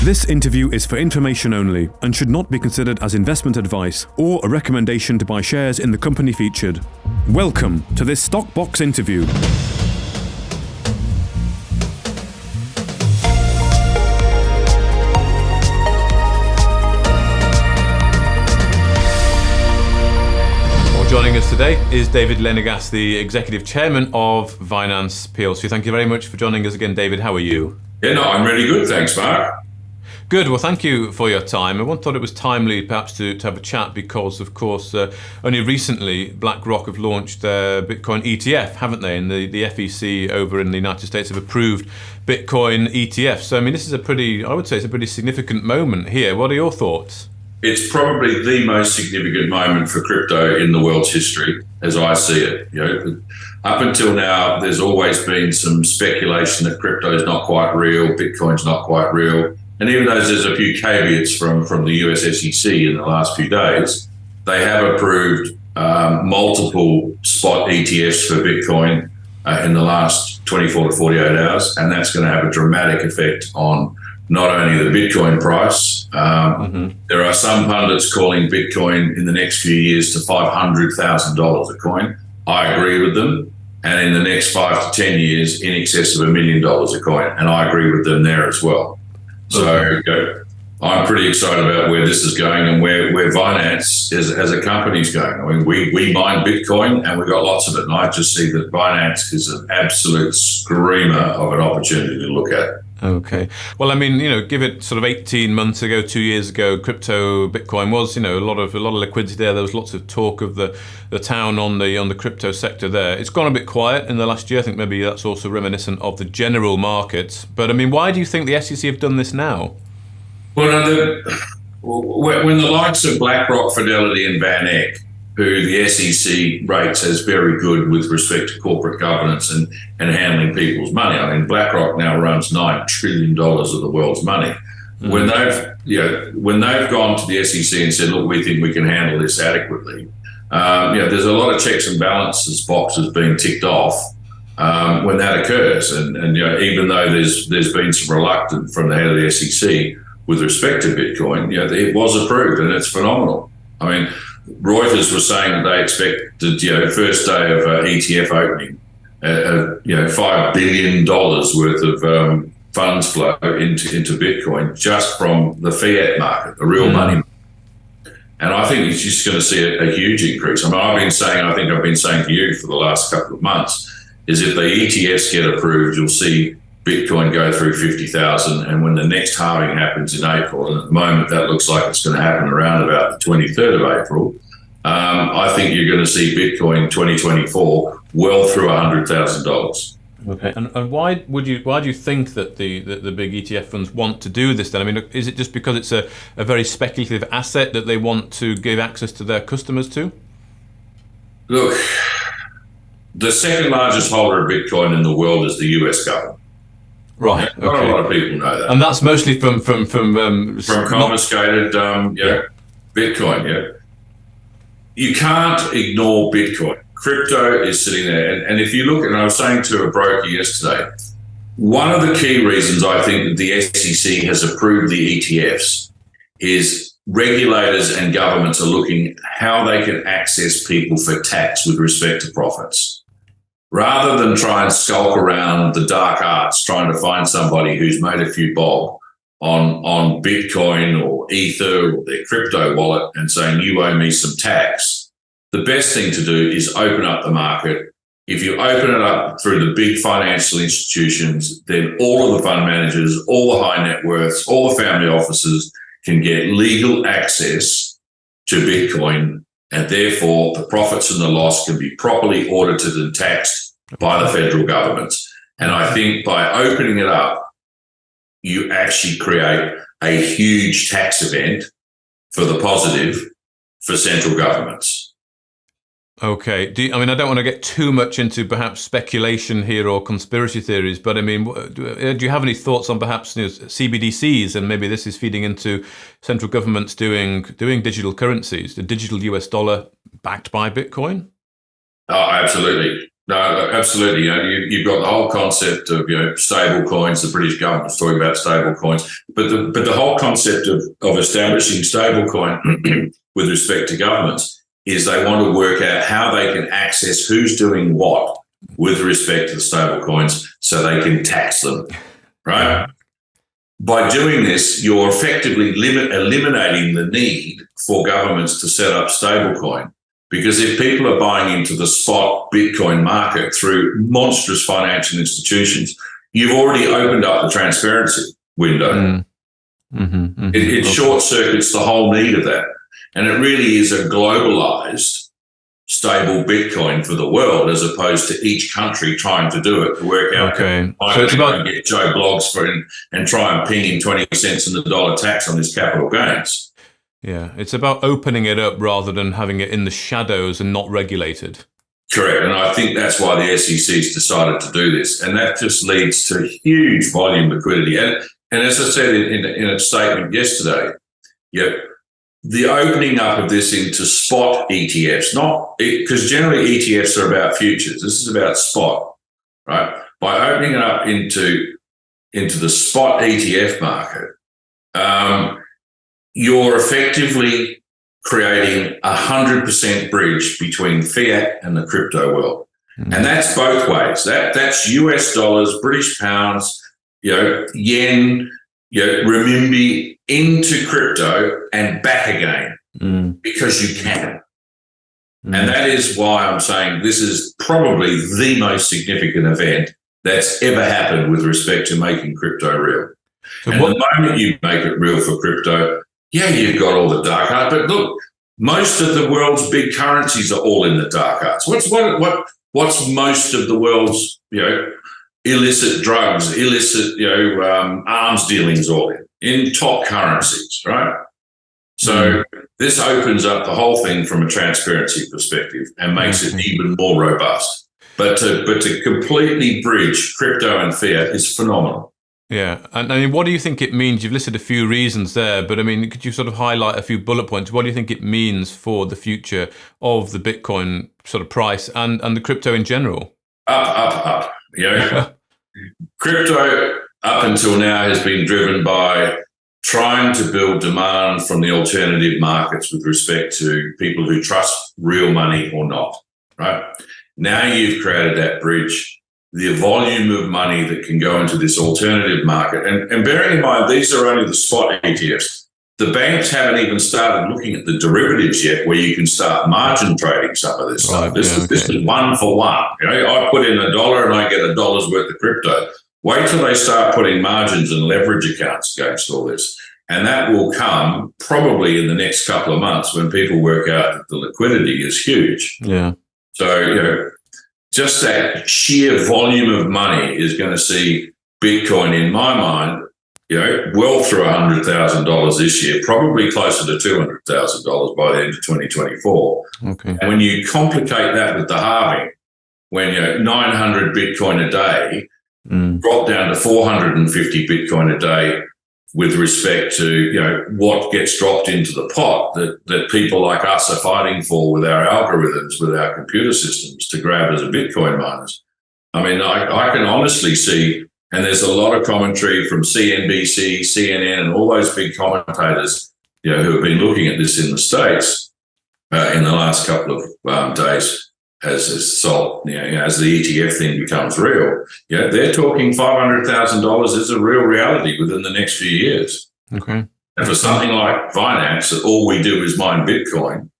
This interview is for information only and should not be considered as investment advice or a recommendation to buy shares in the company featured. Welcome to this Stock Box interview. Joining us today is David Lenegas, the Executive Chairman of Vinanz PLC. Thank you very much for joining us again, David. How are you? Yeah, no, I'm really good. Thanks, Mark. Good. Well, thank you for your time. I thought it was timely perhaps to have a chat because, of course, only recently BlackRock have launched their Bitcoin ETF, haven't they? And the FEC over in the United States have approved Bitcoin ETFs. So, I mean, this is I would say it's a pretty significant moment here. What are your thoughts? It's probably the most significant moment for crypto in the world's history, as I see it. You know, up until now, there's always been some speculation that crypto is not quite real, Bitcoin's not quite real. And even though there's a few caveats from the US SEC in the last few days, they have approved multiple spot ETFs for Bitcoin in the last 24 to 48 hours. And that's going to have a dramatic effect on not only the Bitcoin price. There are some pundits calling Bitcoin in the next few years to $500,000 a coin. I agree with them. And in the next 5 to 10 years, in excess of $1 million a coin. And I agree with them there as well. So I'm pretty excited about where this is going and where Vinanz as a company is going. I mean, we mine Bitcoin and we've got lots of it. And I just see that Vinanz is an absolute screamer of an opportunity to look at. Okay. Well, I mean, give it sort of 18 months ago, 2 years ago, crypto Bitcoin was, a lot of liquidity there. There was lots of talk of the town on the crypto sector there. It's gone a bit quiet in the last year. I think maybe that's also reminiscent of the general market. But I mean, why do you think the SEC have done this now? Well, when the likes of BlackRock, Fidelity and Van Eck, who the SEC rates as very good with respect to corporate governance and handling people's money. I mean, BlackRock now runs $9 trillion of the world's money. When they've gone to the SEC and said, look, we think we can handle this adequately, there's a lot of checks and balances boxes being ticked off when that occurs. And even though there's been some reluctance from the head of the SEC with respect to Bitcoin, it was approved and it's phenomenal. I mean, Reuters was saying that they expected, first day of ETF opening, $5 billion worth of funds flow into Bitcoin just from the fiat market, the real money. And I think it's just going to see a huge increase. I mean, I've been saying to you for the last couple of months, is if the ETFs get approved, you'll see Bitcoin go through 50,000. And when the next halving happens in April, and at the moment that looks like it's going to happen around about the 23rd of April, I think you're going to see Bitcoin 2024 well through $100,000. Okay, and why do you think that the big ETF funds want to do this then? I mean, is it just because it's a very speculative asset that they want to give access to their customers to? Look, the second largest holder of Bitcoin in the world is the US government. Right. Not a lot of people know that. And that's mostly from confiscated Bitcoin. Yeah. You can't ignore Bitcoin. Crypto is sitting there. And if you look, and I was saying to a broker yesterday, one of the key reasons I think that the SEC has approved the ETFs is regulators and governments are looking how they can access people for tax with respect to profits. Rather than try and skulk around the dark arts trying to find somebody who's made a few bob on Bitcoin or Ether or their crypto wallet and saying, you owe me some tax, the best thing to do is open up the market. If you open it up through the big financial institutions, then all of the fund managers, all the high net worths, all the family offices can get legal access to Bitcoin. And therefore, the profits and the loss can be properly audited and taxed by the federal government. And I think by opening it up, you actually create a huge tax event for the positive for central governments. Okay. I mean, I don't want to get too much into perhaps speculation here or conspiracy theories, but I mean, do you have any thoughts on perhaps CBDCs, and maybe this is feeding into central governments doing digital currencies, the digital US dollar backed by Bitcoin? Oh, absolutely. No, absolutely. You've got the whole concept of stable coins. The British government's talking about stable coins, but the whole concept of establishing stable coin with respect to governments is they want to work out how they can access who's doing what with respect to the stable coins, so they can tax them, right? By doing this, you're effectively eliminating the need for governments to set up stablecoin. Because if people are buying into the spot Bitcoin market through monstrous financial institutions, you've already opened up the transparency window. It short circuits the whole need of that. And it really is a globalized, stable Bitcoin for the world, as opposed to each country trying to do it to work out. Okay. So it's about get Joe Blogs for him and try and ping him 20 cents in the dollar tax on his capital gains. Yeah, it's about opening it up rather than having it in the shadows and not regulated. Correct. And I think that's why the SEC's decided to do this. And that just leads to huge volume liquidity. And as I said in a statement yesterday, the opening up of this into spot ETFs, because generally ETFs are about futures. This is about spot, right? By opening it up into the spot ETF market, you're effectively creating 100% bridge between fiat and the crypto world. And that's both ways. That's US dollars, British pounds, yen, renminbi into crypto and back again because you can. And that is why I'm saying this is probably the most significant event that's ever happened with respect to making crypto real. So and the moment you make it real for crypto, you've got all the dark arts, but look, most of the world's big currencies are all in the dark arts. What's most of the world's illicit drugs, illicit arms dealings all in top currencies, right? So this opens up the whole thing from a transparency perspective and makes it even more robust. But to completely bridge crypto and fiat is phenomenal. Yeah. And I mean, what do you think it means? You've listed a few reasons there, but I mean, could you sort of highlight a few bullet points? What do you think it means for the future of the Bitcoin sort of price and the crypto in general? Up. Crypto up until now has been driven by trying to build demand from the alternative markets with respect to people who trust real money or not, right? Now you've created that bridge. The volume of money that can go into this alternative market. And bearing in mind, these are only the spot ETFs. The banks haven't even started looking at the derivatives yet, where you can start margin trading some of this stuff. This is one for one. I put in $1 and I get $1 worth of crypto. Wait till they start putting margins and leverage accounts against all this. And that will come probably in the next couple of months when people work out that the liquidity is huge. Yeah. So, just that sheer volume of money is going to see Bitcoin, in my mind, well through $100,000 this year, probably closer to $200,000 by the end of 2024. Okay. And when you complicate that with the halving, when 900 Bitcoin a day drop down to 450 Bitcoin a day with respect to what gets dropped into the pot that people like us are fighting for with our algorithms, with our computer systems to grab as a Bitcoin miners. I mean, I can honestly see, and there's a lot of commentary from CNBC, CNN, and all those big commentators, who have been looking at this in the States in the last couple of days as the ETF thing becomes real. They're talking $500,000 is a real reality within the next few years. Okay. And for something like Vinanz, that all we do is mine Bitcoin,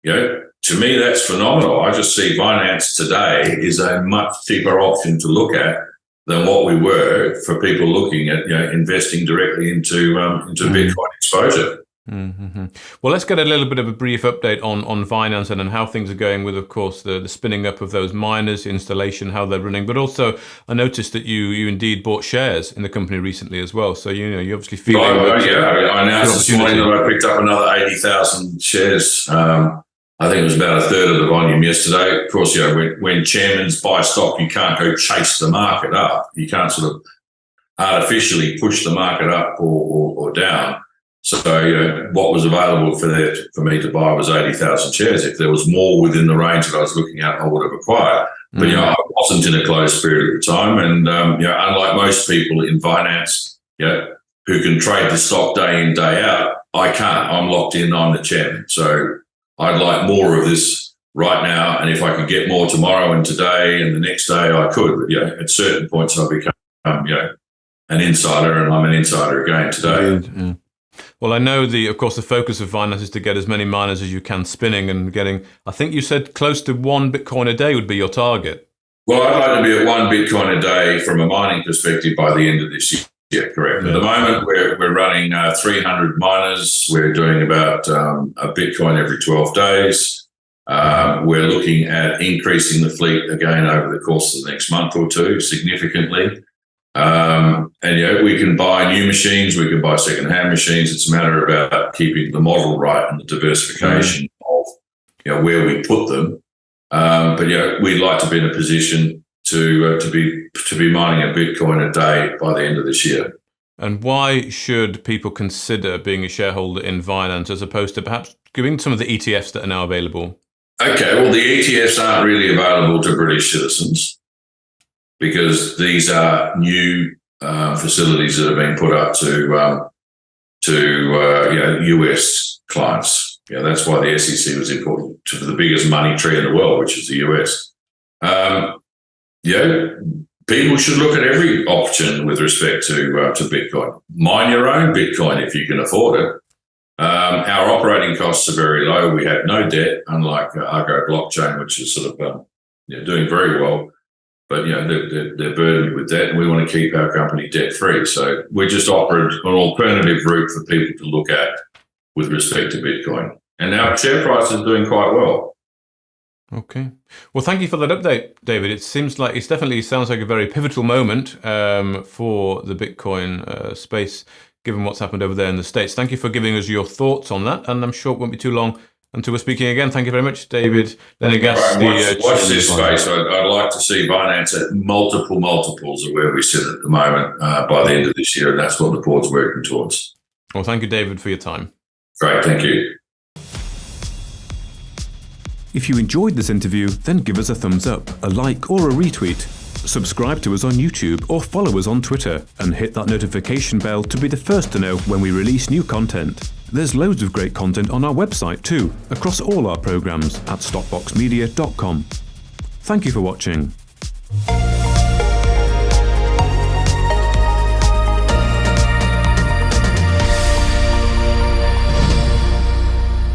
to me, that's phenomenal. I just see Vinanz today is a much cheaper option to look at than what we were for people looking at investing directly into Bitcoin exposure. Mm-hmm. Well, let's get a little bit of a brief update on Vinanz and how things are going with, of course, the spinning up of those miners, installation, how they're running. But also, I noticed that you indeed bought shares in the company recently as well. So you obviously feel. I announced this morning that I picked up another 80,000 shares. I think it was about a third of the volume yesterday. Of course, when chairmen buy stock, you can't go chase the market up. You can't sort of artificially push the market up or down. So, what was available for me to buy was 80,000 shares. If there was more within the range that I was looking at, I would have acquired. But, I wasn't in a closed period at the time. And, unlike most people in finance, who can trade the stock day in, day out, I can't. I'm locked in. I'm the chairman. So I'd like more of this right now. And if I could get more tomorrow and today and the next day, I could. But, at certain points, I become, an insider, and I'm an insider again today. Yeah. Well, I know of course, the focus of finance is to get as many miners as you can spinning and getting, I think you said close to 1 Bitcoin a day would be your target. Well, I'd like to be at 1 Bitcoin a day from a mining perspective by the end of this year. Yeah, correct. At the moment, we're running 300 miners. We're doing about a Bitcoin every 12 days. We're looking at increasing the fleet again over the course of the next month or two significantly. And we can buy new machines, we can buy second-hand machines. It's a matter about keeping the model right and the diversification of where we put them. But we'd like to be in a position to be mining a Bitcoin a day by the end of this year. And why should people consider being a shareholder in Vinanz as opposed to perhaps giving some of the ETFs that are now available? Okay, well, the ETFs aren't really available to British citizens, because these are new facilities that have been put up to US clients. That's why the SEC was important to the biggest money tree in the world, which is the US. People should look at every option with respect to Bitcoin. Mine your own Bitcoin if you can afford it. Our operating costs are very low. We have no debt, unlike Argo Blockchain, which is sort of doing very well. But they're burdened with debt, and we want to keep our company debt free. So we just offered an alternative route for people to look at with respect to Bitcoin, and our share price is doing quite well. Okay, well, thank you for that update, David. It definitely sounds like a very pivotal moment for the Bitcoin space, given what's happened over there in the States. Thank you for giving us your thoughts on that, and I'm sure it won't be too long until we're speaking again. Thank you very much, David. Watch this space. I'd like to see Binance at multiples of where we sit at the moment by the end of this year, and that's what the board's working towards. Well, thank you, David, for your time. Great, thank you. If you enjoyed this interview, then give us a thumbs up, a like or a retweet. Subscribe to us on YouTube or follow us on Twitter, and hit that notification bell to be the first to know when we release new content. There's loads of great content on our website too, across all our programs at stockboxmedia.com. Thank you for watching.